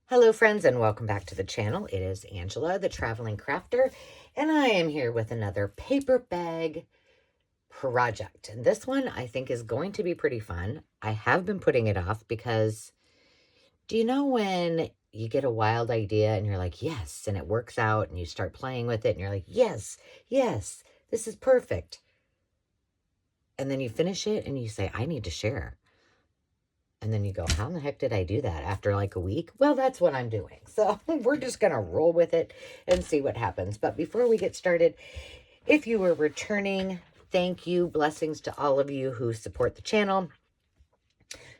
Hello friends and welcome back to the channel. It is Angela, the Traveling Crafter, and I am here with another paper bag project. And this one I think is going to be pretty fun. I have been putting it off because do you know when you get a wild idea and you're like, yes, and it works out and you start playing with it and you're like, yes, this is perfect. And then you finish it and you say, I need to share. And then you go, how in the heck did I do that after like a week? Well, that's what I'm doing. So we're just going to roll with it and see what happens. But before we get started, if you are returning, thank you. Blessings to all of you who support the channel,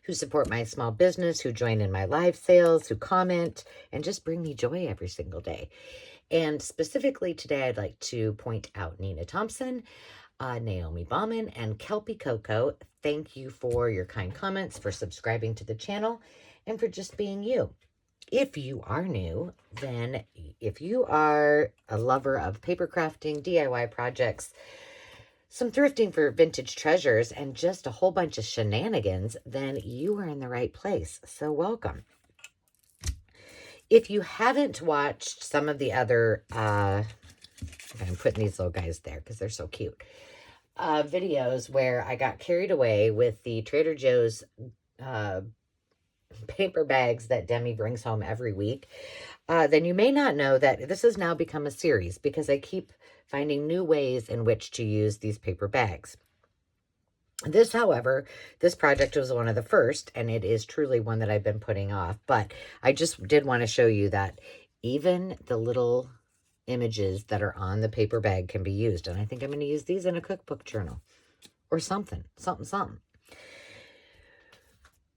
who support my small business, who join in my live sales, who comment, and just bring me joy every single day. And specifically today, I'd like to point out Nina Thompson, Naomi Bauman, and Kelpie Coco. Thank you for your kind comments, for subscribing to the channel, and for just being you. If you are new, then if you are a lover of paper crafting, DIY projects, some thrifting for vintage treasures, and just a whole bunch of shenanigans, then you are in the right place. So welcome. If you haven't watched some of the other, I'm putting these little guys there because they're so cute, videos where I got carried away with the Trader Joe's paper bags that Demi brings home every week, then you may not know that this has now become a series because I keep finding new ways in which to use these paper bags. This, however, this project was one of the first, and it is truly one that I've been putting off, but I just did want to show you that even the little images that are on the paper bag can be used. And I think I'm going to use these in a cookbook journal or something.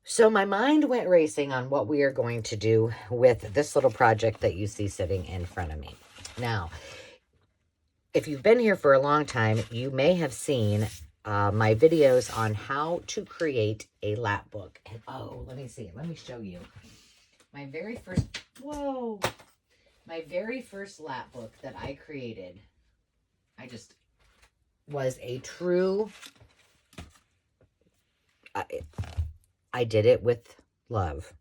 So my mind went racing on what we are going to do with this little project that you see sitting in front of me. Now, if you've been here for a long time, you may have seen my videos on how to create a lap book. And oh, let me see. Let me show you. My very first, my very first lap book that I created, was a true, I did it with love.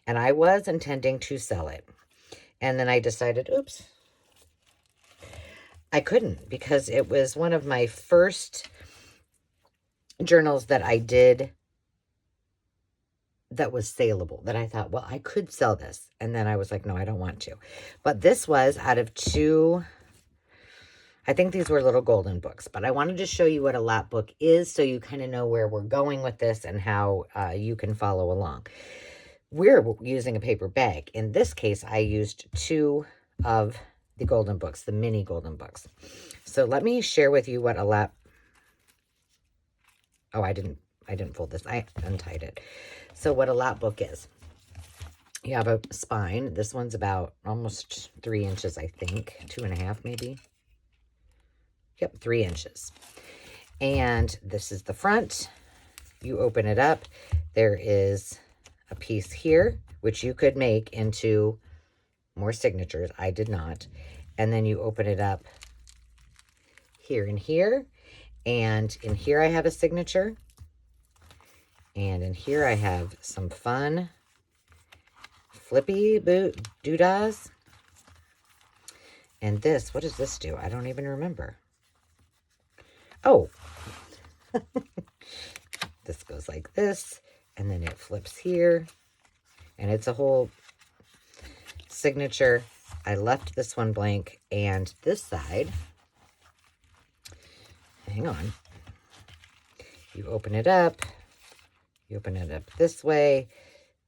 And I was intending to sell it. And then I decided, oops, I couldn't because it was one of my first journals that I did that was saleable, that I thought, well, I could sell this. And then I was like, no, I don't want to. But this was out of two, I think these were little golden books, but I wanted to show you what a lap book is so you kind of know where we're going with this and how you can follow along. We're using a paper bag. In this case, I used two of the golden books, the mini golden books. So let me share with you what a lap, oh, I didn't fold this. I untied it. So what a lap book is, you have a spine. This one's about almost 3 inches, I think. 2.5 maybe. Yep, 3 inches. And this is the front. You open it up. There is a piece here, which you could make into more signatures. I did not. And then you open it up here and here. And in here I have a signature. And in here I have some fun flippy doodahs. And this, what does this do? I don't even remember. Oh, this goes like this, and then it flips here, and it's a whole signature. I left this one blank, and this side, hang on, you open it up this way.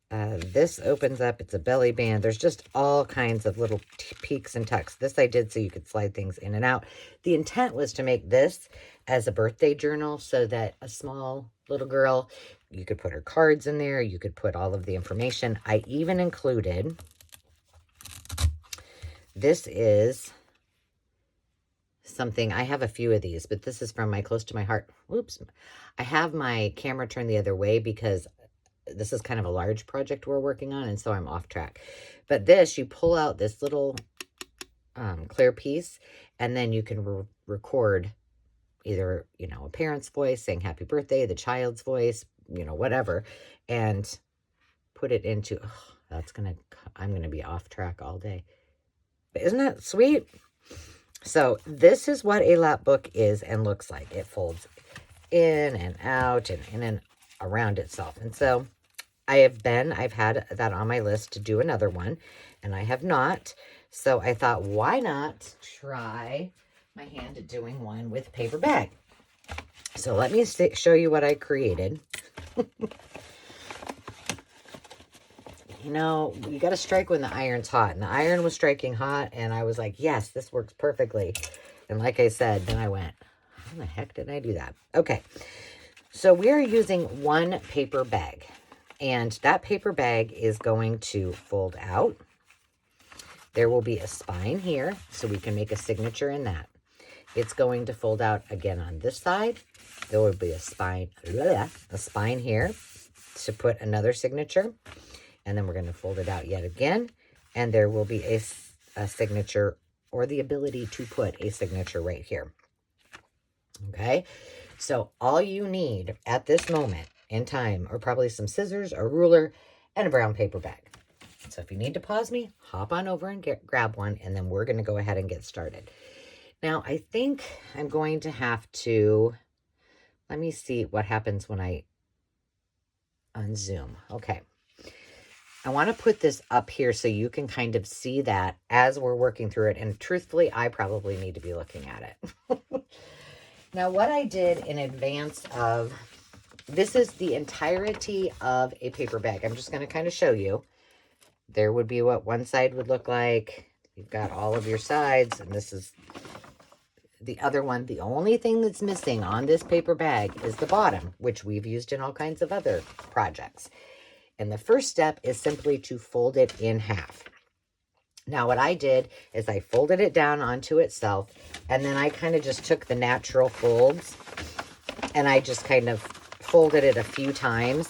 This opens up, it's a belly band. There's just all kinds of little peeks and tucks. This I did so you could slide things in and out. The intent was to make this as a birthday journal so that a small little girl, you could put her cards in there. You could put all of the information. I even included, this is something, I have a few of these, but this is from my Close to My Heart. Whoops. I have my camera turned the other way because this is kind of a large project we're working on, and so I'm off track. But this, you pull out this little clear piece, and then you can record either, you know, a parent's voice saying happy birthday, the child's voice, you know, whatever, and put it into, I'm going to be off track all day. But isn't that sweet? So this is what a lap book is and looks like. It folds in and out and in and around itself. And so I've had that on my list to do another one, and I have not. So I thought, why not try my hand at doing one with paper bag? So let me show you what I created. You know, you got to strike when the iron's hot. And the iron was striking hot, and I was like, yes, this works perfectly. And like I said, then I went, how the heck did I do that? Okay, so we are using one paper bag. And that paper bag is going to fold out. There will be a spine here, so we can make a signature in that. It's going to fold out again on this side. There will be a spine here to put another signature. And then we're going to fold it out yet again. And there will be a signature, or the ability to put a signature right here. Okay, so all you need at this moment in time are probably some scissors, a ruler, and a brown paper bag. So if you need to pause me, hop on over and grab one, and then we're going to go ahead and get started. Now, I think I'm going to have to, let me see what happens when I unzoom. Okay. I want to put this up here so you can kind of see that as we're working through it. And truthfully, I probably need to be looking at it. Now, what I did in advance of, this is the entirety of a paper bag. I'm just going to kind of show you. There would be what one side would look like. You've got all of your sides, and this is the other one. The only thing that's missing on this paper bag is the bottom, which we've used in all kinds of other projects. And the first step is simply to fold it in half. Now, what I did is I folded it down onto itself, and then I kind of just took the natural folds, and I just kind of folded it a few times,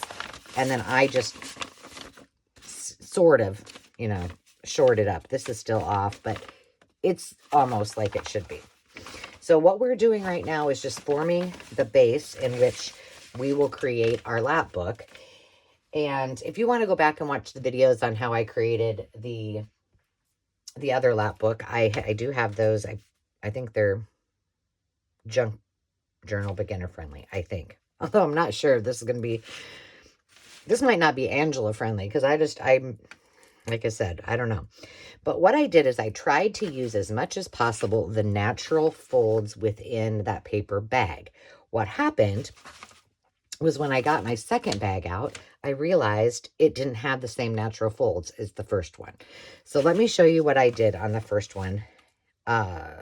and then I just sort of, you know, shored it up. This is still off, but it's almost like it should be. So what we're doing right now is just forming the base in which we will create our lap book. And if you want to go back and watch the videos on how I created the other lap book, I do have those. I think they're junk journal beginner friendly, I think. Although I'm not sure if this is going to be, this might not be Angela friendly, because I'm, like I said, I don't know. But what I did is I tried to use as much as possible the natural folds within that paper bag. What happened was when I got my second bag out, I realized it didn't have the same natural folds as the first one. So let me show you what I did on the first one,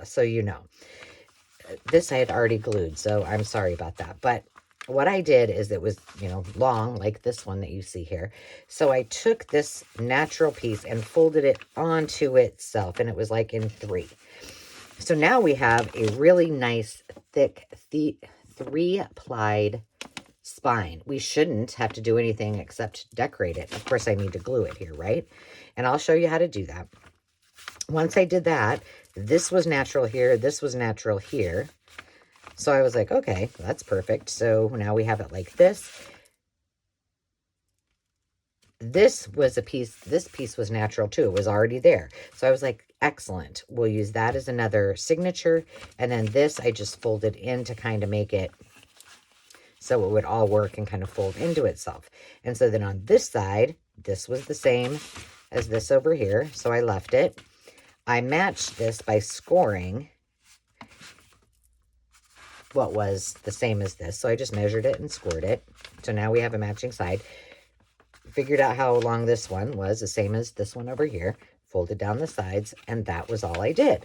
so you know. This I had already glued, so I'm sorry about that. But what I did is it was, you know, long, like this one that you see here. So I took this natural piece and folded it onto itself, and it was like in 3. So now we have a really nice, thick, 3-plied spine. We shouldn't have to do anything except decorate it. Of course, I need to glue it here, right? And I'll show you how to do that. Once I did that, this was natural here, this was natural here. So I was like, okay, that's perfect. So now we have it like this. This was a piece, this piece was natural too. It was already there. So I was like, excellent. We'll use that as another signature. And then this, I just folded in to kind of make it so it would all work and kind of fold into itself. And so then on this side, this was the same as this over here. So I left it. I matched this by scoring what was the same as this. So I just measured it and scored it. So now we have a matching side. Figured out how long this one was, the same as this one over here. Folded down the sides, and that was all I did.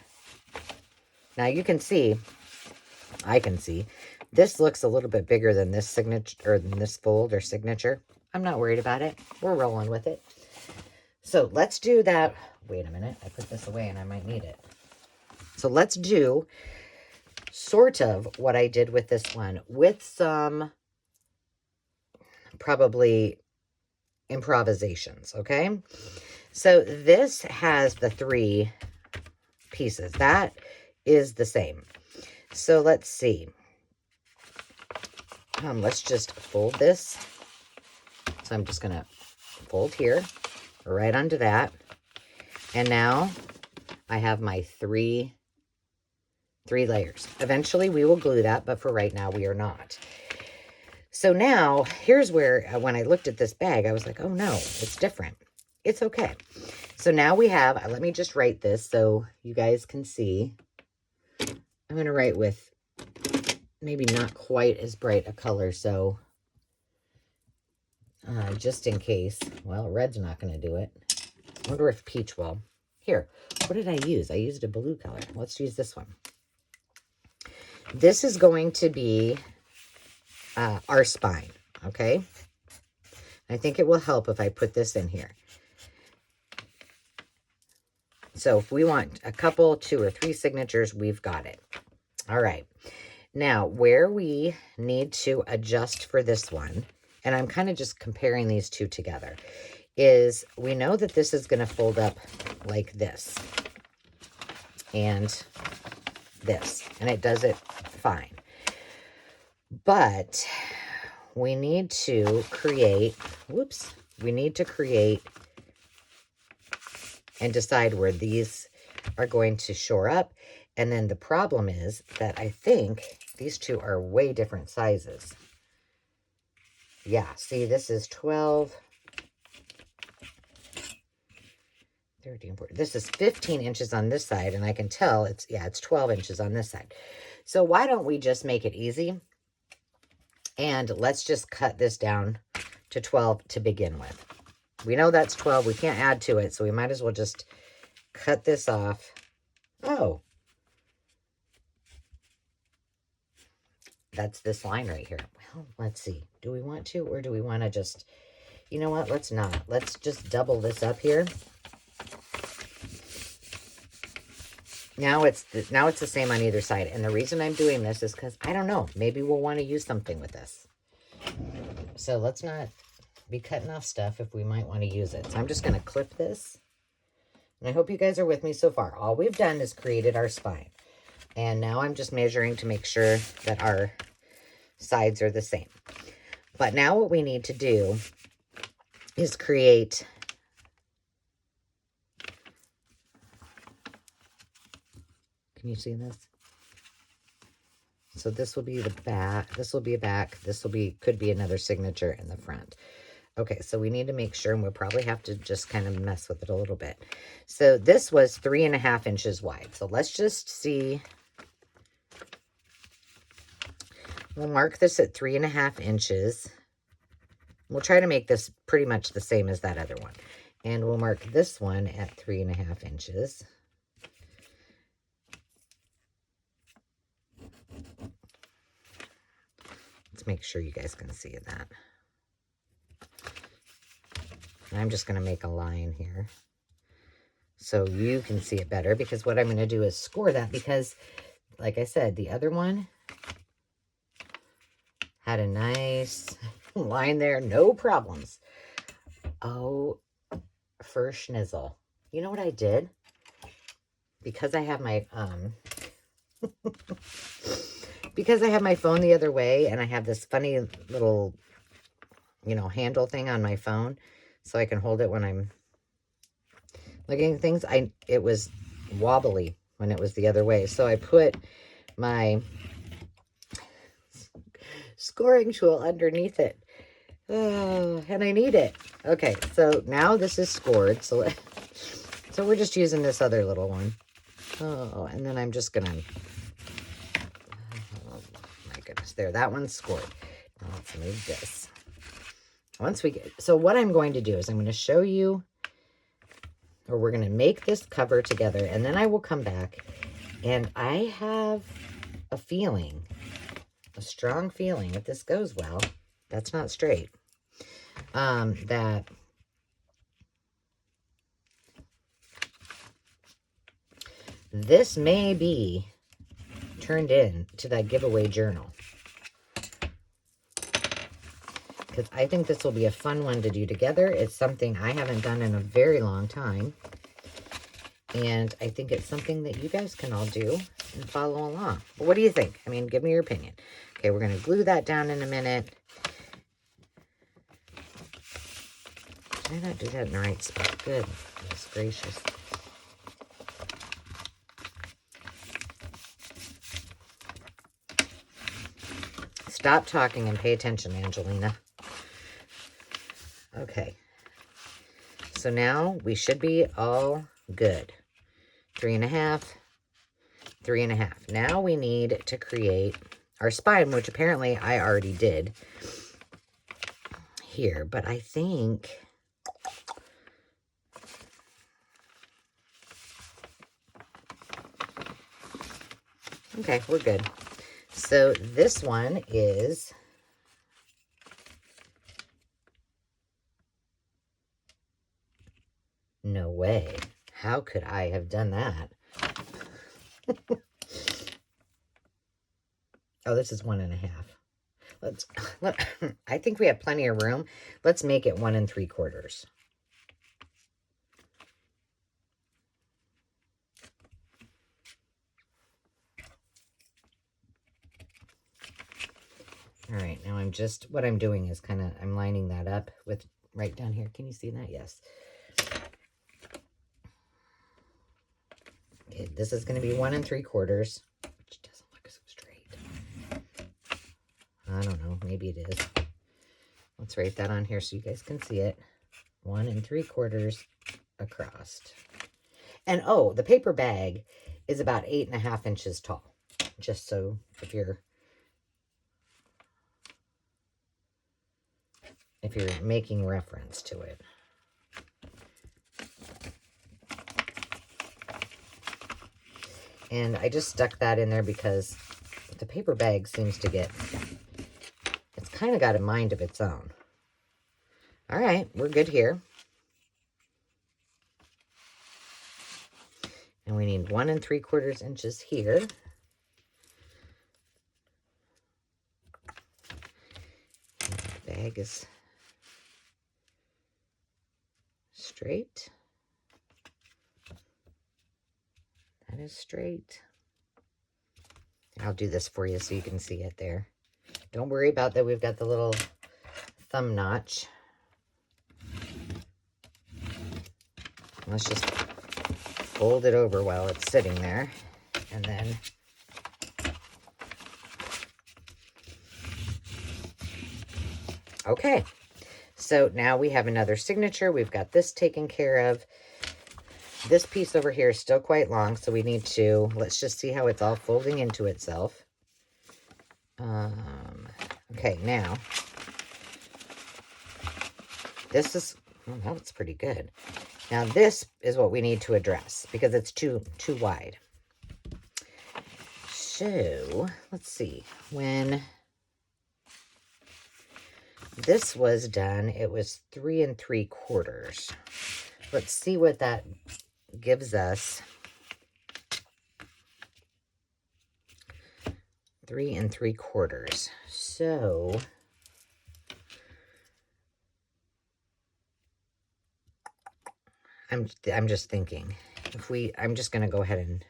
Now you can see, I can see, this looks a little bit bigger than this signature, or than this fold or signature. I'm not worried about it. We're rolling with it. So let's do that. Wait a minute. I put this away and I might need it. So let's do sort of what I did with this one with some probably improvisations, okay? So this has the 3 pieces. That is the same. So let's see. Let's just fold this. So I'm just going to fold here. right onto that. And now I have my three layers. Eventually we will glue that, but for right now we are not. So now here's where when I looked at this bag, I was like, oh no, it's different. It's okay. So now we have, let me just write this so you guys can see. I'm going to write with maybe not quite as bright a color, so just in case. Well, red's not going to do it. I wonder if peach will. Here, what did I use? I used a blue color. Let's use this one. This is going to be our spine, okay? I think it will help if I put this in here. So if we want a couple, 2 or 3 signatures, we've got it. All right. Now, where we need to adjust for this one, and I'm kind of just comparing these two together, is we know that this is going to fold up like this and this, and it does it fine. But we need to create, we need to create and decide where these are going to shore up. And then the problem is that I think these two are way different sizes. Yeah, see, this is 12, 13, 14. This is 15 inches on this side, and I can tell it's 12 inches on this side. So why don't we just make it easy? And let's just cut this down to 12 to begin with. We know that's 12. We can't add to it, so we might as well just cut this off. Oh. That's this line right here. Well, let's see. Do we want to, or do we want to just, you know what? Let's not. Let's just double this up here. Now it's the same on either side. And the reason I'm doing this is because, I don't know, maybe we'll want to use something with this. So let's not be cutting off stuff if we might want to use it. So I'm just going to clip this. And I hope you guys are with me so far. All we've done is created our spine. And now I'm just measuring to make sure that our sides are the same. But now what we need to do is create Can you see this? So this will be the back. This will be a back. This will be, could be another signature in the front. Okay, so we need to make sure, and we'll probably have to just kind of mess with it a little bit. So this was 3.5 inches wide. So let's just see. We'll mark this at 3.5 inches. We'll try to make this pretty much the same as that other one. And we'll mark this one at 3.5 inches. Let's make sure you guys can see that. And I'm just going to make a line here so you can see it better, because what I'm going to do is score that, because like I said, the other one had a nice line there, no problems. Oh, for schnizzle. You know what I did? Because I have my because I have my phone the other way, and I have this funny little, you know, handle thing on my phone, so I can hold it when I'm looking at things. It was wobbly when it was the other way, so I put my scoring tool underneath it. Oh, and I need it. Okay, so now this is scored. So we're just using this other little one. Oh, and then I'm just gonna, oh my goodness, there, that one's scored. Now let's move this. Once we get, so what I'm going to do is I'm going to show you, or we're going to make this cover together, and then I will come back, and I have a feeling, a strong feeling, if this goes well, that's not straight, that this may be turned in to that giveaway journal. Because I think this will be a fun one to do together. It's something I haven't done in a very long time. And I think it's something that you guys can all do and follow along. But what do you think? I mean, give me your opinion. Okay, we're going to glue that down in a minute. Why not do that in the right spot? Goodness gracious. Stop talking and pay attention, Angelina. Okay. So now we should be all good. 3.5, 3.5. Now we need to create our spine, which apparently I already did here, but I think okay, we're good. So this one is no way. How could I have done that? Oh, this is 1.5. I think we have plenty of room. Let's make it 1 3/4. All right, now what I'm doing is I'm lining that up with right down here. Can you see that? Yes. Okay, this is going to be 1 3/4, which doesn't look so straight. I don't know, maybe it is. Let's write that on here so you guys can see it. 1 3/4 across. And oh, the paper bag is about 8.5 inches tall. Just so if you're making reference to it. And I just stuck that in there because the paper bag seems to it's kind of got a mind of its own. All right, we're good here. And we need 1 3/4 inches here. The bag is straight. That is straight. I'll do this for you so you can see it there. Don't worry about that. We've got the little thumb notch. Let's just fold it over while it's sitting there. And then okay. So now we have another signature. We've got this taken care of. This piece over here is still quite long, so we need to, let's just see how it's all folding into itself. Okay, now, this is, well, that looks pretty good. Now this is what we need to address because it's too wide. So, let's see, when this was done, it was 3 3/4. Let's see what that gives us. 3 3/4. So I'm just thinking I'm just going to go ahead and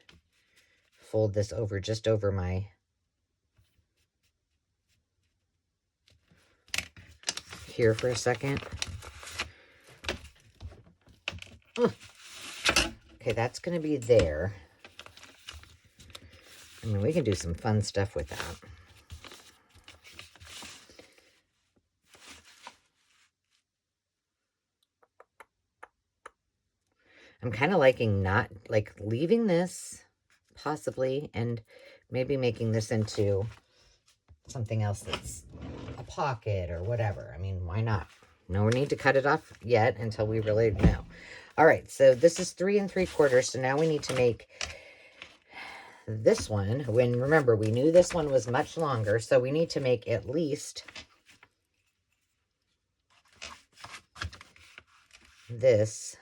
fold this over just over my here for a second. Okay, that's going to be there. I mean, we can do some fun stuff with that. I'm kind of liking not, like, leaving this, possibly, and maybe making this into something else that's a pocket or whatever. I mean, why not? No need to cut it off yet until we really know. All right, so this is 3 3/4, so now we need to make this one. When, remember, we knew this one was much longer, so we need to make at least this.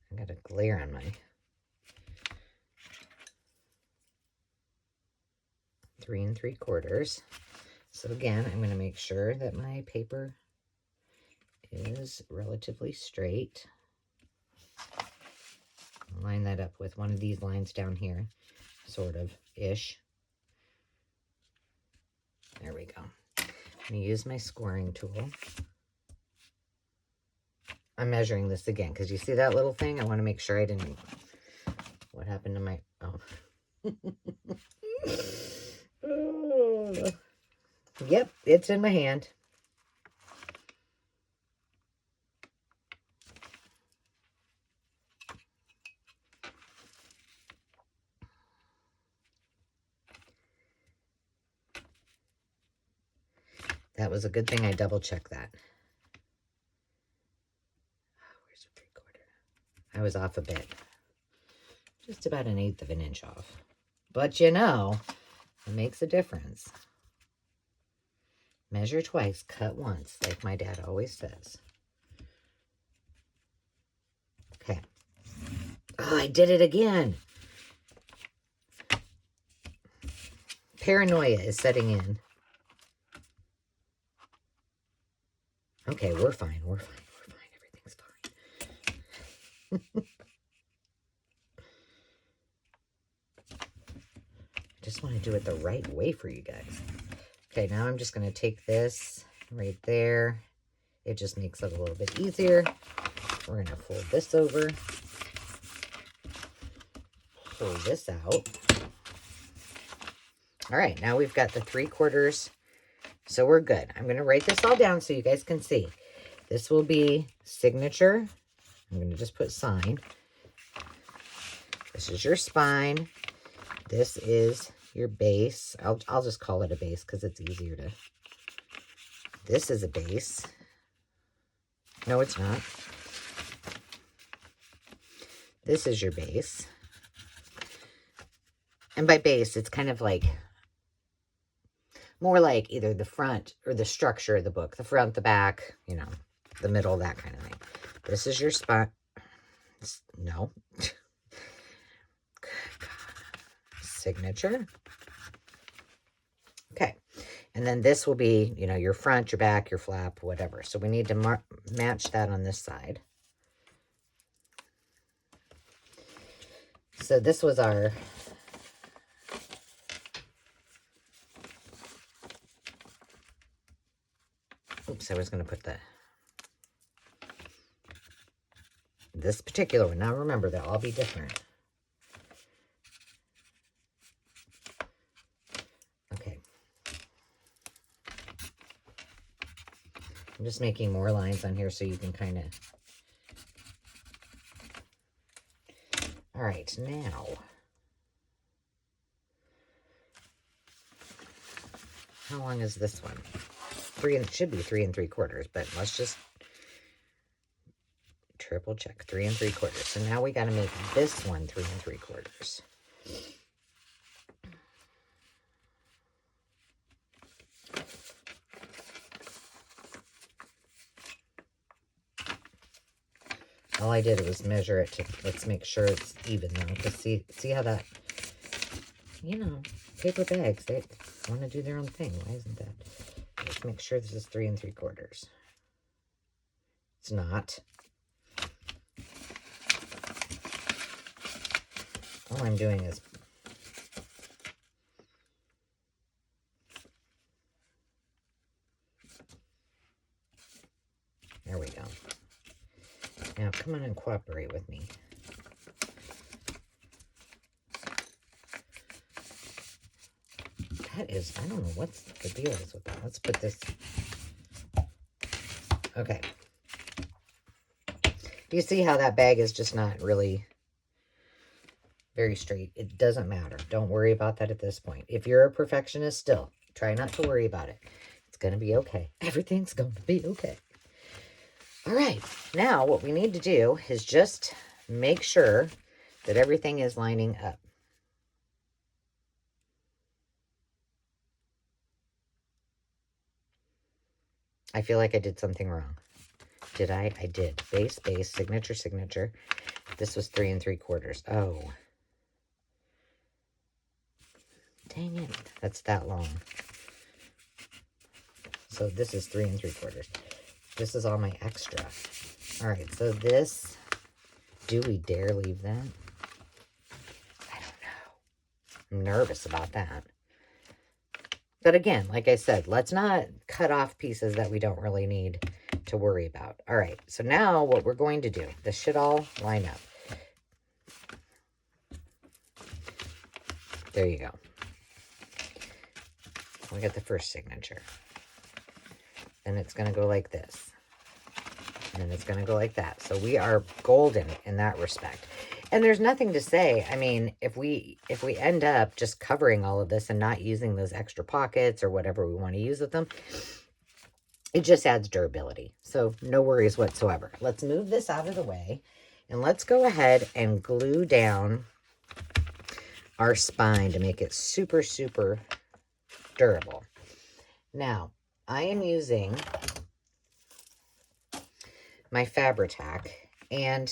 I got a glare on my 3 3/4. So again, I'm going to make sure that my paper is relatively straight. Line that up with one of these lines down here, sort of ish. There we go. I'm going to use my scoring tool. I'm measuring this again because you see that little thing? I want to make sure I didn't... What happened to my... Oh. Oh. Yep, it's in my hand. That was a good thing I double-checked that. Oh, where's the 3/4? I was off a bit. Just about 1/8 of an inch off. But you know, it makes a difference. Measure twice, cut once, like my dad always says. Okay. Oh, I did it again. Paranoia is setting in. Okay, we're fine. We're fine. We're fine. Everything's fine. I just want to do it the right way for you guys. Okay, now I'm just going to take this right there. It just makes it a little bit easier. We're going to fold this over. Pull this out. All right, now we've got the 3/4. So we're good. I'm going to write this all down so you guys can see. This will be signature. I'm going to just put sign. This is your spine. This is your base. I'll just call it a base because it's easier to... This is a base. No, it's not. This is your base. And by base, it's kind of like... more like either the front or the structure of the book. The front, the back, you know, the middle, that kind of thing. This is your spine. No. Signature. Okay. And then this will be, you know, your front, your back, your flap, whatever. So we need to match that on this side. So this was our... Oops, I was going to put this particular one. Now remember, they'll all be different. Okay. I'm just making more lines on here so you can kind of... All right, now... How long is this one? It should be 3 3/4, but let's just triple check 3 3/4. So now we got to make this one 3 3/4. All I did was measure it to, let's make sure it's even though. Because see how that, you know, paper bags, they want to do their own thing. Why isn't that? Let's make sure this is 3 3/4. It's not. All I'm doing is... There we go. Now, come on and cooperate with me. That is, I don't know what the deal is with that. Let's put this... Okay. You see how that bag is just not really very straight. It doesn't matter. Don't worry about that at this point. If you're a perfectionist still, try not to worry about it. It's going to be okay. Everything's going to be okay. All right. Now what we need to do is just make sure that everything is lining up. I feel like I did something wrong. Did I? I did. Base, base, signature, signature. This was 3 3/4. Oh. Dang it. That's that long. So this is 3 3/4. This is all my extra. All right. So this, do we dare leave that? I don't know. I'm nervous about that. But again, like I said, let's not cut off pieces that we don't really need to worry about. All right, so now what we're going to do, this should all line up. There you go. We got the first signature. Then it's going to go like this. And then it's going to go like that. So we are golden in that respect. And there's nothing to say. I mean, if we end up just covering all of this and not using those extra pockets or whatever we want to use with them, it just adds durability. So no worries whatsoever. Let's move this out of the way. And let's go ahead and glue down our spine to make it super, super durable. Now, I am using my Fabri-Tac, and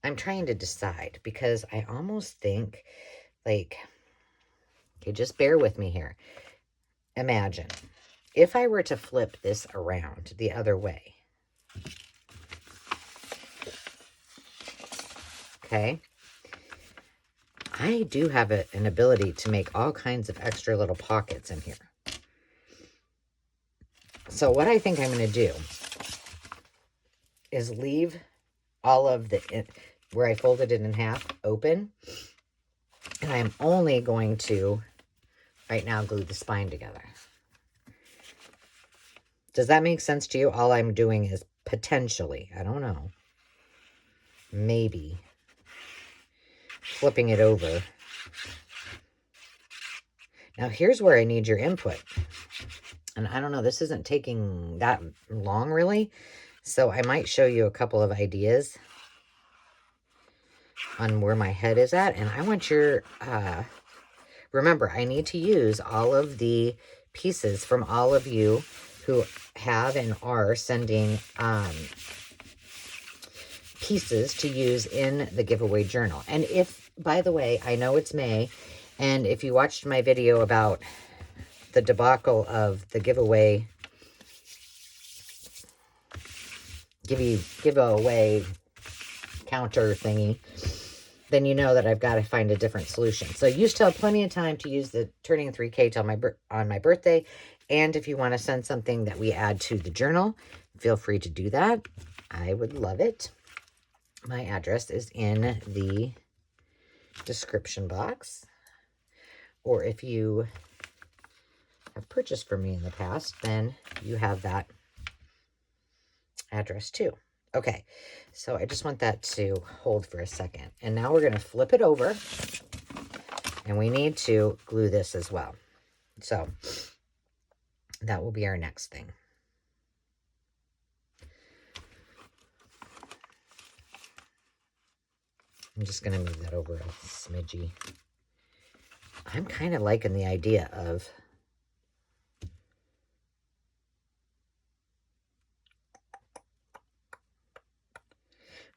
I'm trying to decide because I almost think, like, okay, just bear with me here. Imagine if I were to flip this around the other way. Okay. I do have an ability to make all kinds of extra little pockets in here. So what I think I'm going to do is leave all of the, where I folded it in half, open. And I'm only going to, right now, glue the spine together. Does that make sense to you? All I'm doing is potentially, I don't know, maybe flipping it over. Now, here's where I need your input. And I don't know, this isn't taking that long, really. So I might show you a couple of ideas on where my head is at. And I want your, remember, I need to use all of the pieces from all of you who have and are sending pieces to use in the giveaway journal. And if, by the way, I know it's May, and if you watched my video about the debacle of the giveaway counter thingy, then you know that I've got to find a different solution. So you still have plenty of time to use the turning 3K till on my birthday. And if you want to send something that we add to the journal, feel free to do that. I would love it. My address is in the description box. Or if you have purchased from me in the past, then you have that address too. Okay, so I just want that to hold for a second. And now we're going to flip it over. And we need to glue this as well. So that will be our next thing. I'm just going to move that over a smidgy. I'm kind of liking the idea of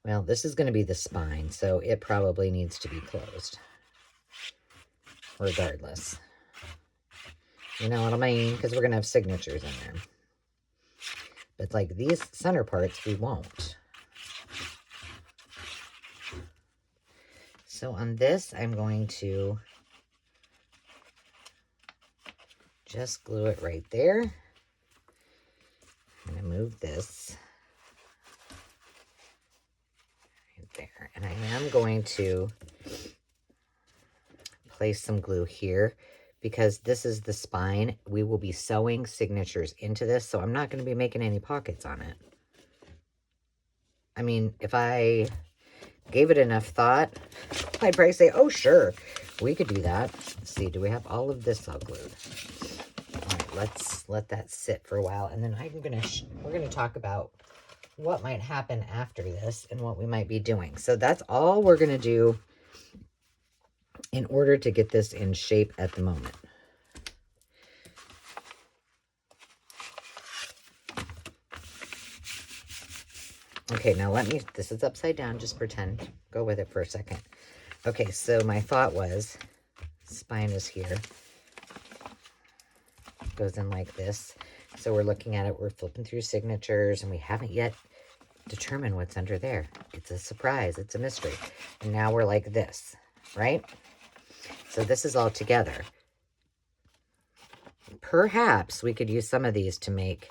well, this is going to be the spine, so it probably needs to be closed regardless. You know what I mean? Because we're going to have signatures in there. But like these center parts, we won't. So on this, I'm going to just glue it right there. I'm going to move this right there. And I am going to place some glue here because this is the spine. We will be sewing signatures into this, so I'm not going to be making any pockets on it. I mean, if I gave it enough thought, I'd probably say, oh, sure, we could do that. Let's see, do we have all of this all glued? All right, let's let that sit for a while, and then we're gonna talk about what might happen after this and what we might be doing. So that's all we're gonna do in order to get this in shape at the moment. Okay, now this is upside down, just pretend, go with it for a second. Okay, so my thought was, spine is here, goes in like this. So we're looking at it, we're flipping through signatures, and we haven't yet determine what's under there. It's a surprise. It's a mystery. And now we're like this, right? So this is all together. Perhaps we could use some of these to make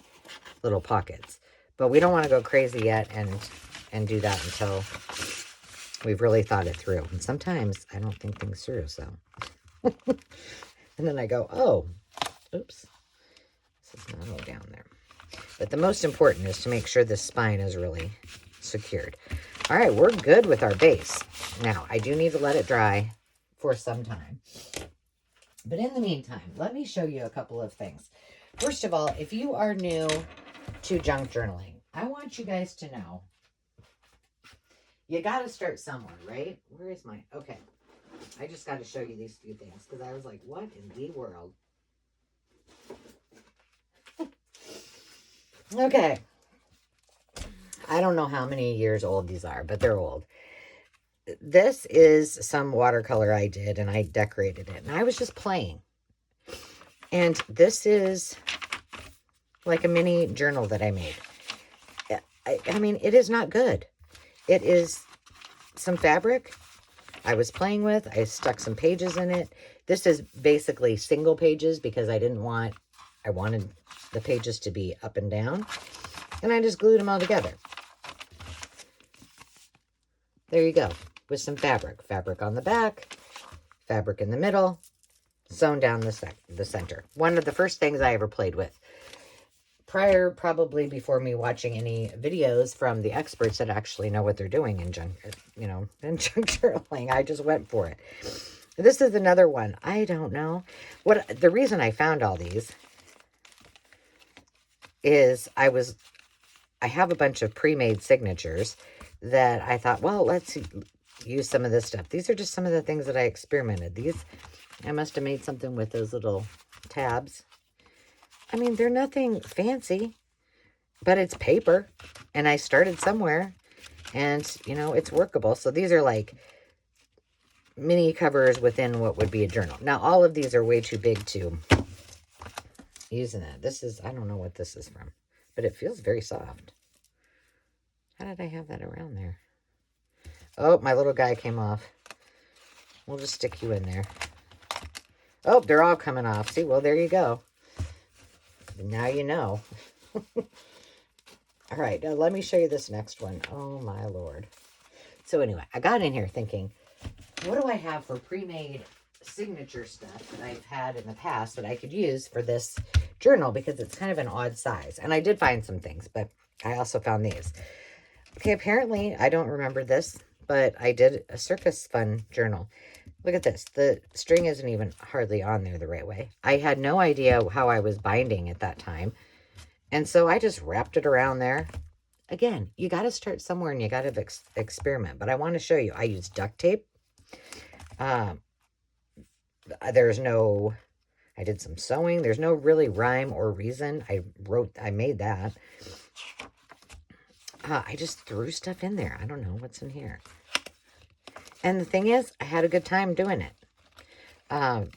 little pockets, but we don't want to go crazy yet and do that until we've really thought it through. And sometimes I don't think things through, so. And then I go, oh, oops, this is not all down there. But the most important is to make sure the spine is really secured. All right, we're good with our base. Now, I do need to let it dry for some time. But in the meantime, let me show you a couple of things. First of all, if you are new to junk journaling, I want you guys to know you got to start somewhere, right? Where is my, okay. I just got to show you these few things because I was like, what in the world? Okay. I don't know how many years old these are, but they're old. This is some watercolor I did, and I decorated it. And I was just playing. And this is like a mini journal that I made. I mean, it is not good. It is some fabric I was playing with. I stuck some pages in it. This is basically single pages because I wanted the pages to be up and down. And I just glued them all together. There you go. With some fabric. Fabric on the back, fabric in the middle, sewn down the center. One of the first things I ever played with. Prior, probably before me watching any videos from the experts that actually know what they're doing in junk journaling, I just went for it. This is another one. I don't know. The reason I found all these is I have a bunch of pre-made signatures that I thought, well, let's use some of this stuff. These are just some of the things that I experimented. I must have made something with those little tabs. I mean, they're nothing fancy, but it's paper, and I started somewhere, and, it's workable. So these are like mini covers within what would be a journal. Now, all of these are way too big to use in that. This is, I don't know what this is from, but it feels very soft. How did I have that around there? Oh, my little guy came off. We'll just stick you in there. Oh, they're all coming off. See, well, there you go. Now you know. All right, now let me show you this next one. Oh, my Lord. So anyway, I got in here thinking, what do I have for pre-made signature stuff that I've had in the past that I could use for this journal because it's kind of an odd size. And I did find some things, but I also found these. Okay, apparently, I don't remember this, but I did a circus fun journal. Look at this. The string isn't even hardly on there the right way. I had no idea how I was binding at that time. And so I just wrapped it around there. Again, you got to start somewhere and you got to experiment. But I want to show you. I used duct tape. I did some sewing. There's no really rhyme or reason. I made that. I just threw stuff in there. I don't know what's in here. And the thing is, I had a good time doing it. But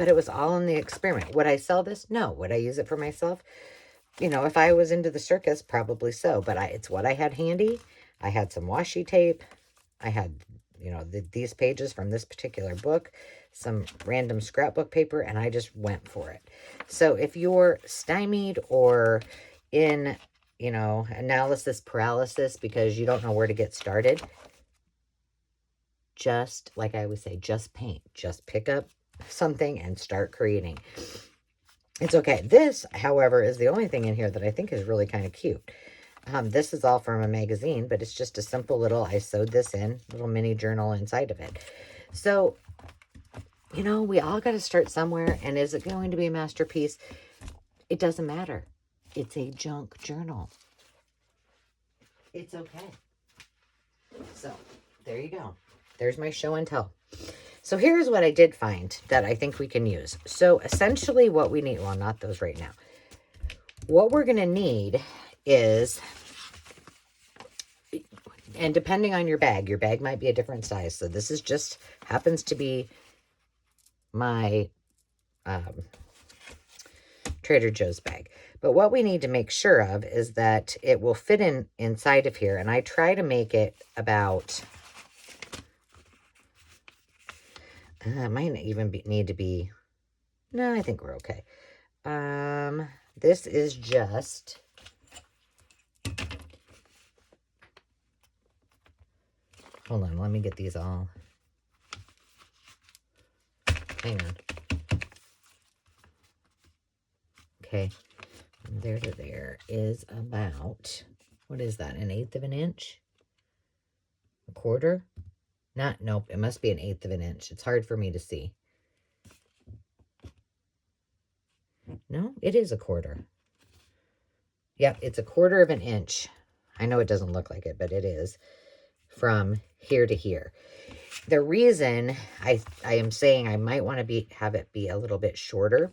it was all in the experiment. Would I sell this? No. Would I use it for myself? If I was into the circus, probably so. But it's what I had handy. I had some washi tape. I had, these pages from this particular book, some random scrapbook paper, and I just went for it. So if you're stymied or in, analysis paralysis because you don't know where to get started, just, like I always say, just paint. Just pick up something and start creating. It's okay. This, however, is the only thing in here that I think is really kind of cute. This is all from a magazine, but it's just a simple little, I sewed this in, little mini journal inside of it. So, we all got to start somewhere. And is it going to be a masterpiece? It doesn't matter. It's a junk journal. It's okay. So, there you go. There's my show and tell. So here's what I did find that I think we can use. So essentially what we need, well, not those right now. What we're going to need is, and depending on your bag might be a different size. So this is just, happens to be my Trader Joe's bag. But what we need to make sure of is that it will fit inside of here. And I try to make it about, it might even need to be, no, I think we're okay. This is just, hold on, let me get these all, hang on. Okay, there to there is about, what is that, 1/8 of an inch? A quarter? Nope, it must be 1/8 of an inch. It's hard for me to see. No, it is a quarter. Yep, it's 1/4 of an inch. I know it doesn't look like it, but it is, from here to here. The reason I am saying I might want to have it be a little bit shorter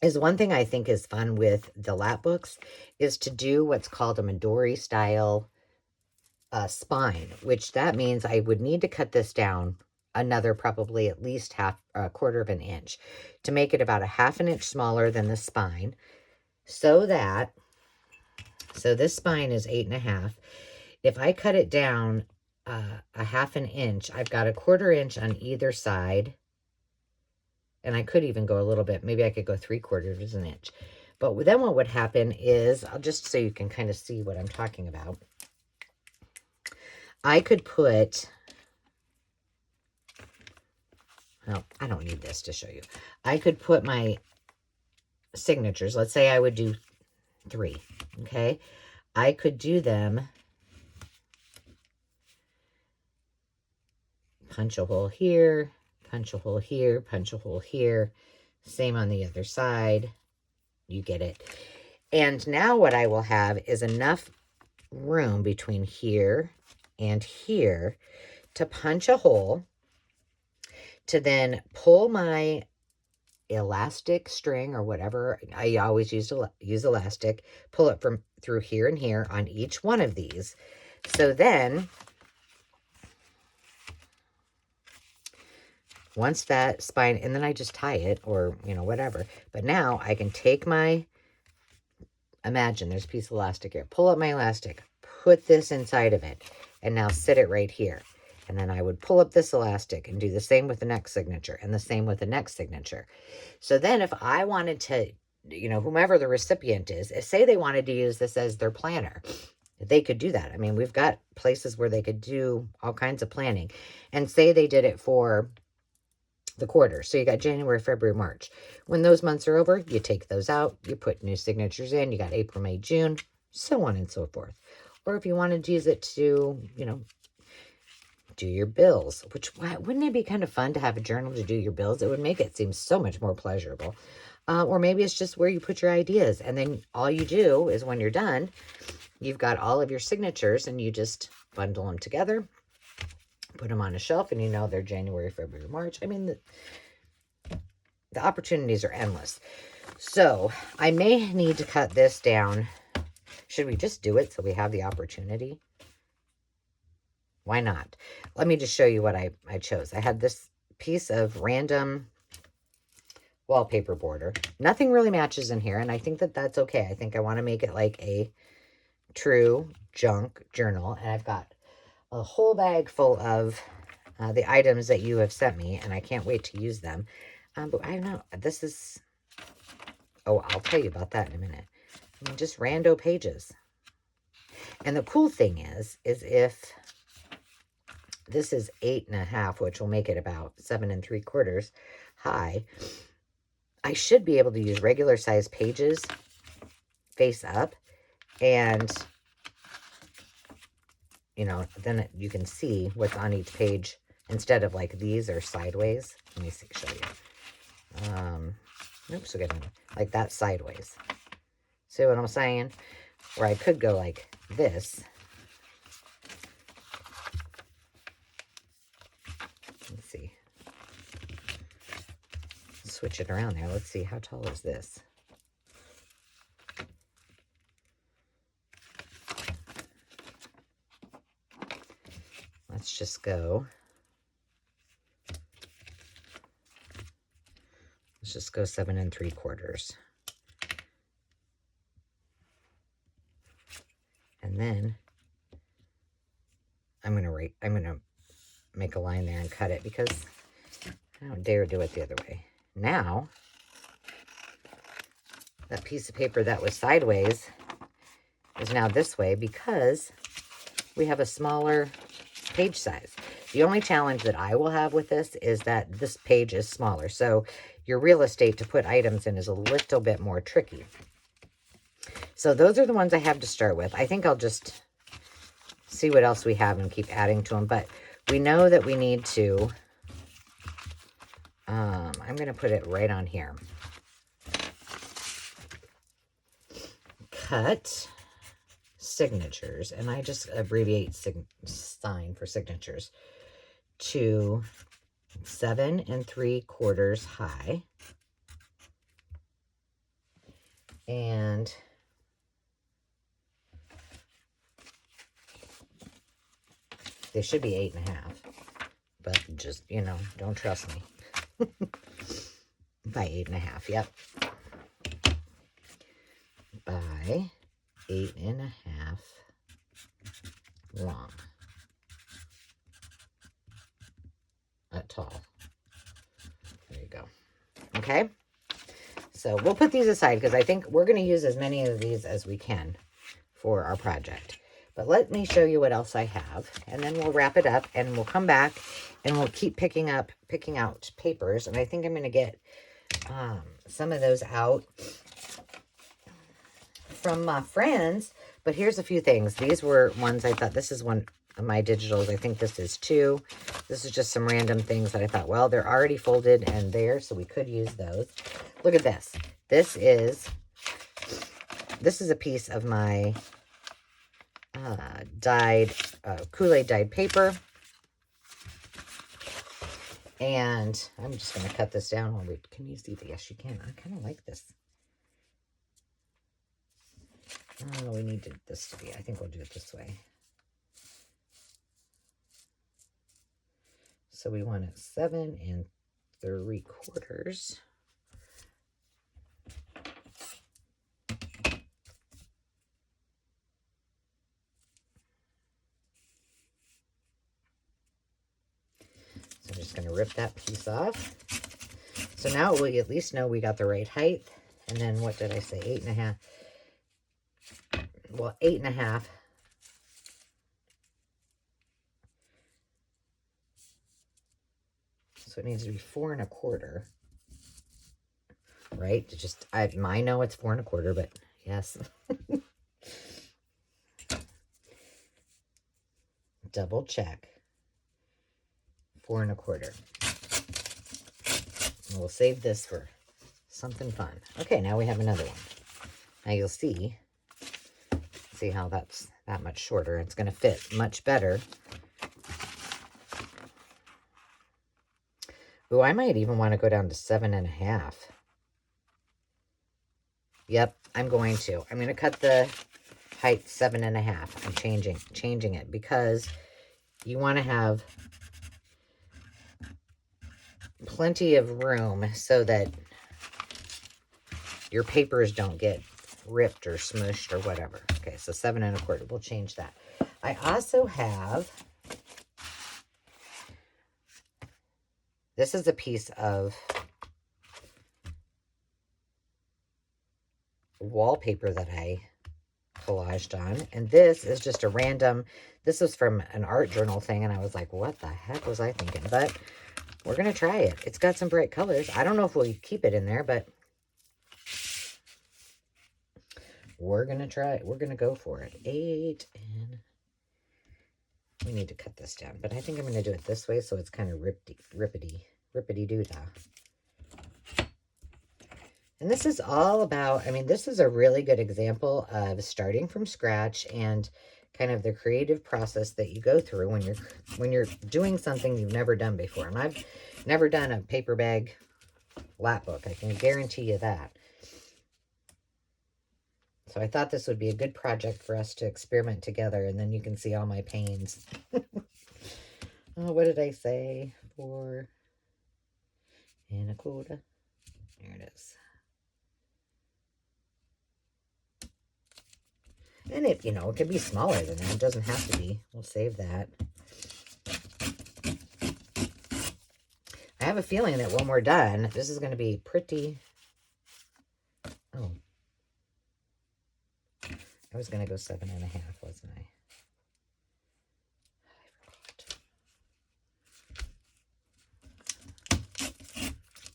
is one thing I think is fun with the lap books is to do what's called a Midori style spine, which that means I would need to cut this down another probably at least a 1/4 of an inch to make it about a 1/2 an inch smaller than the spine, so this spine is 8.5. If I cut it down a 1/2 an inch, I've got a 1/4 inch on either side. And I could even go a little bit. Maybe I could go 3/4 an inch. But then what would happen is, I'll just so you can kind of see what I'm talking about. I could put, well, I don't need this to show you. I could put my signatures. Let's say I would do 3, okay? I could do them, punch a hole here, punch a hole here, punch a hole here. Same on the other side. You get it. And now what I will have is enough room between here and here to punch a hole, to then pull my elastic string or whatever. I always use elastic, pull it from through here and here on each one of these. So then once that spine, and then I just tie it or, whatever. But now I can take my, imagine there's a piece of elastic here. Pull up my elastic, put this inside of it, and now sit it right here. And then I would pull up this elastic and do the same with the next signature and the same with the next signature. So then if I wanted to, whomever the recipient is, say they wanted to use this as their planner, they could do that. I mean, we've got places where they could do all kinds of planning. And say they did it for the quarter. So you got January, February, March. When those months are over, you take those out, you put new signatures in, you got April, May, June, so on and so forth. Or if you wanted to use it to, do your bills, which, wouldn't it be kind of fun to have a journal to do your bills? It would make it seem so much more pleasurable. Or maybe it's just where you put your ideas. And then all you do is when you're done, you've got all of your signatures and you just bundle them together, put them on a shelf, and they're January, February, March. I mean, the opportunities are endless. So I may need to cut this down. Should we just do it so we have the opportunity? Why not? Let me just show you what I chose. I had this piece of random wallpaper border. Nothing really matches in here, and I think that that's okay. I think I want to make it like a true junk journal, and I've got a whole bag full of the items that you have sent me, and I can't wait to use them. But I don't know. This is, oh, I'll tell you about that in a minute. I mean, just rando pages. And the cool thing is if this is 8.5, which will make it about 7 3/4 high, I should be able to use regular size pages face up, and then you can see what's on each page instead of like these are sideways. Let me show you. Oops, we're getting like that sideways. See what I'm saying? Or I could go like this. Let's see. Switch it around there. Let's see, how tall is this? Let's just go. Let's just go 7 3/4. And then I'm gonna make a line there and cut it because I don't dare do it the other way. Now, that piece of paper that was sideways is now this way because we have a smaller page size. The only challenge that I will have with this is that this page is smaller. So your real estate to put items in is a little bit more tricky. So those are the ones I have to start with. I think I'll just see what else we have and keep adding to them. But we know that we need to, I'm going to put it right on here. Cut signatures, and I just abbreviate sign for signatures, to 7 3/4 high. And they should be 8.5, but just, you know, don't trust me. By 8.5, yep. By 8.5 long. Tall. There you go. Okay. So we'll put these aside because I think we're going to use as many of these as we can for our project. But let me show you what else I have, and then we'll wrap it up, and we'll come back and we'll keep picking out papers. And I think I'm going to get some of those out from my friends. But here's a few things. These were ones I thought, this is one of my digitals. I think this is 2. This is just some random things that I thought, well, they're already folded and there, so we could use those. Look at this. This is a piece of my dyed Kool-Aid dyed paper. And I'm just going to cut this down. Oh, wait, can you see that? Yes, you can. I kind of like this. Oh, we need this to be, I think we'll do it this way. So we want it 7 3/4. So I'm just going to rip that piece off. So now we at least know we got the right height. And then what did I say? 8.5. Well, 8.5. So it needs to be 4 1/4. Right? I know it's 4 1/4, but yes. Double check. 4 1/4. And we'll save this for something fun. Okay, now we have another one. Now you'll see how that's that much shorter. It's going to fit much better. Ooh, I might even want to go down to 7.5. Yep, I'm going to. I'm going to cut the height 7.5. I'm changing it because you want to have plenty of room so that your papers don't get ripped or smushed or whatever. Okay, so 7 1/4. We'll change that. I also have, this is a piece of wallpaper that I collaged on, and this is just a random, this was from an art journal thing, and I was like, what the heck was I thinking? But we're going to try it. It's got some bright colors. I don't know if we'll keep it in there, but we're going to try it. We're going to go for it. 8, and we need to cut this down, but I think I'm going to do it this way so it's kind of rippity-doo-dah. And this is all about, I mean, this is a really good example of starting from scratch and kind of the creative process that you go through when you're doing something you've never done before. And I've never done a paper bag lap book. I can guarantee you that. So I thought this would be a good project for us to experiment together, and then you can see all my pains. Oh, what did I say? 4 1/4. There it is. And it, you know, it could be smaller than that. It doesn't have to be. We'll save that. I have a feeling that when we're done, this is going to be pretty... Oh. I was going to go 7.5, wasn't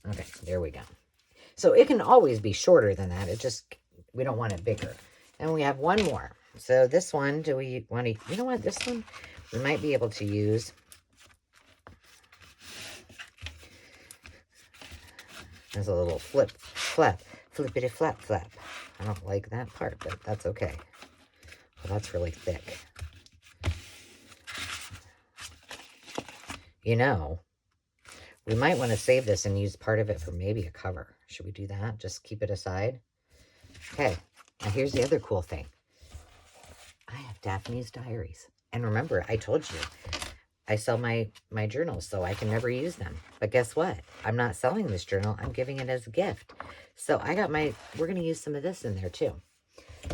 I? Okay, there we go. So it can always be shorter than that. It just, we don't want it bigger. And we have one more. So this one, do we want to, you know what, this one we might be able to use. There's a little flippity flap flap. I don't like that part, but that's okay. Well, that's really thick. You know, we might want to save this and use part of it for maybe a cover. Should we do that? Just keep it aside? Okay. Now here's the other cool thing. I have Daphne's diaries. And remember, I told you, I sell my journals, so I can never use them. But guess what? I'm not selling this journal. I'm giving it as a gift. So I got we're going to use some of this in there too.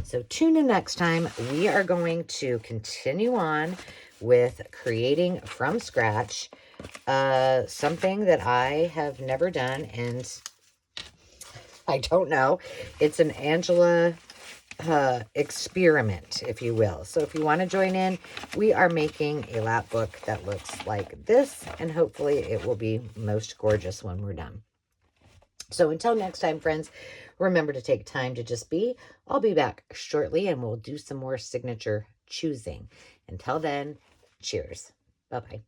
So tune in next time. We are going to continue on with creating from scratch something that I have never done, and I don't know. It's an Angela experiment, if you will. So if you want to join in, we are making a lap book that looks like this, and hopefully it will be most gorgeous when we're done. So until next time, friends, remember to take time to just be. I'll be back shortly, and we'll do some more signature choosing. Until then, cheers. Bye-bye.